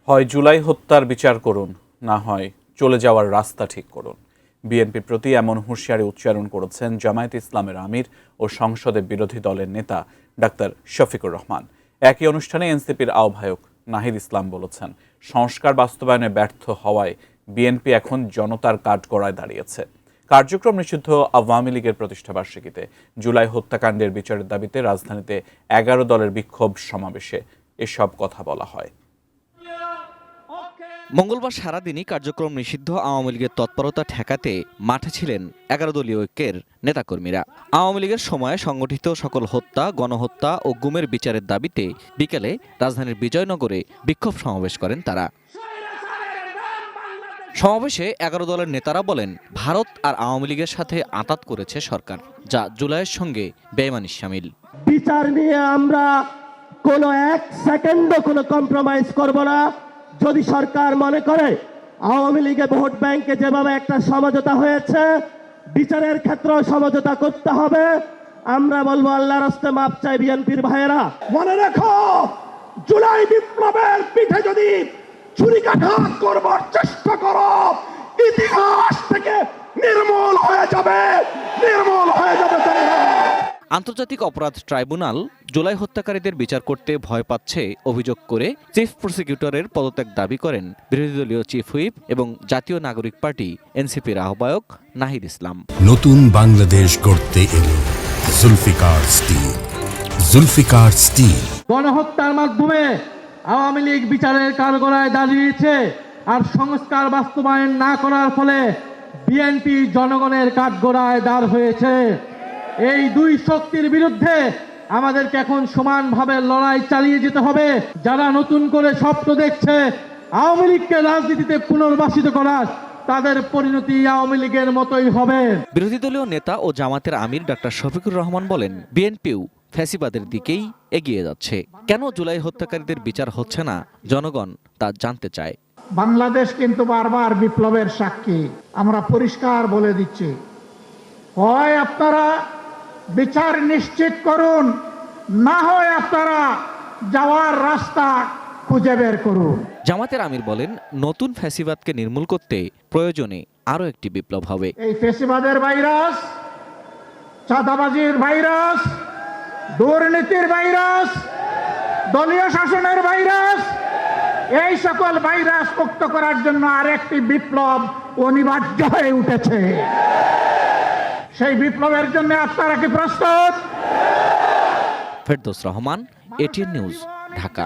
হয় জুলাই হত্যার বিচার করুন, না হয় চলে যাওয়ার রাস্তা ঠিক করুন। বিএনপির প্রতি এমন হুঁশিয়ারি উচ্চারণ করেছেন জামায়াতে ইসলামের আমির ও সংসদে বিরোধী দলের নেতা ডাক্তার শফিকুর রহমান। একই অনুষ্ঠানে এনসিপির আহ্বায়ক নাহিদ ইসলাম বলেছেন, সংস্কার বাস্তবায়নে ব্যর্থ হওয়ায় বিএনপি এখন জনতার কাঠগড়ায় দাঁড়িয়েছে। কার্যক্রম নিষিদ্ধ আওয়ামী লীগের প্রতিষ্ঠাবার্ষিকীতে জুলাই হত্যাকাণ্ডের বিচারের দাবিতে রাজধানীতে 11 দলের বিক্ষোভ সমাবেশে এসব কথা বলা হয়। মঙ্গলবার সারাদিনই কার্যক্রম নিষিদ্ধ আওয়ামী লীগের তৎপরতা ঠেকাতে মাঠে ছিলেন 11 দলীয় ঐক্যের নেতাকর্মীরা। আওয়ামী লীগের সময়ে সংগঠিত সকল হত্যা, গণহত্যা ও গুমের বিচারের দাবিতে বিকেলে রাজধানীর বিজয়নগরে বিক্ষোভ সমাবেশ করেন তারা। সমাবেশে 11 দলের নেতারা বলেন, ভারত আর আওয়ামী লীগের সাথে আঁতাত করেছে সরকার, যা জুলাইয়ের সঙ্গে বেইমানির শামিল। বিচার নিয়ে আমরা কোনো এক সেকেন্ডও কোনো কম্প্রোমাইজ করব না। যদি সরকার মনে করে আওয়ামী লীগের ভোট ব্যাংকে যেভাবে একটা সমঝোতা হয়েছে, বিচারের ক্ষেত্রেও সমঝোতা করতে হবে। আমরা বলবো আল্লাহর রাস্তে মাপ চাই বিএনপির ভাইয়েরা। মনে রাখো, জুলাই বিপ্লবের পিঠে যদি ছুরিকাঘাত করবার চেষ্টা করো, ইতিহাস থেকে নির্মূল হয়ে যাবে। আন্তর্জাতিক অপরাধ ট্রাইব্যুনাল জুলাই হত্যাকারীদের বিচার করতে ভয় পাচ্ছে অভিযোগ করে চিফ প্রসিকিউটরের পদত্যাগ দাবি করেন বিরোধী দলীয় চিফ হুইপ এবং জাতীয় নাগরিক পার্টি এনসিপির আহ্বায়ক নাহিদ ইসলাম। নতুন বাংলাদেশ গড়তে এলো জুলফিকার স্টিল। জুলফিকার স্টিল গণহত্যার মাধ্যমে আওয়ামী লীগ বিচারের কাঠগড়ায় দাঁড়িয়েছে, আর সংস্কার বাস্তবায়ন না করার ফলে বিএনপি জনগণের কাঠগড়ায় দাঁড় হয়েছে। এই দুই শক্তির বিরুদ্ধে আমাদেরকে এখন সমানভাবে লড়াই চালিয়ে যেতে হবে। যারা নতুন করে স্বপ্ন দেখছে আওয়ামী লীগকে রাজনীতিতে পুনর্বাসিত করার, তাদের পরিণতি আওয়ামী লীগের মতোই হবে। বিরোধী দলীয় নেতা ও জামাতের আমির ডাক্তার শফিকুর রহমান বলেন, বিএনপিও ফ্যাসিবাদের দিকেই এগিয়ে যাচ্ছে। কেন জুলাই হত্যাকারীদের বিচার হচ্ছে না, জনগণ তা জানতে চায়। বাংলাদেশ কিন্তু বারবার বিপ্লবের সাক্ষী। আমরা পরিষ্কার বলে দিচ্ছি, হয় আপনারা বিচার নিশ্চিত করুন, না হয় আপনারা যাওয়ার রাস্তা খুঁজে বের করুন। জামাতের আমির বলেন, নতুন ফ্যাসিবাদকে নির্মূল করতে প্রয়োজনে আরও একটি বিপ্লব হবে। এই ফ্যাসিবাদের ভাইরাস, চাঁদাবাজির ভাইরাস, দুর্নীতির ভাইরাস, দলীয় শাসনের ভাইরাস, এই সকল ভাইরাস মুক্ত করার জন্য আরেকটি বিপ্লব অনিবার্য হয়ে উঠেছে। সেই বিপ্লবের জন্য আপনারা কি প্রস্তুত? Ferdous Rahman, ATN news, Dhaka.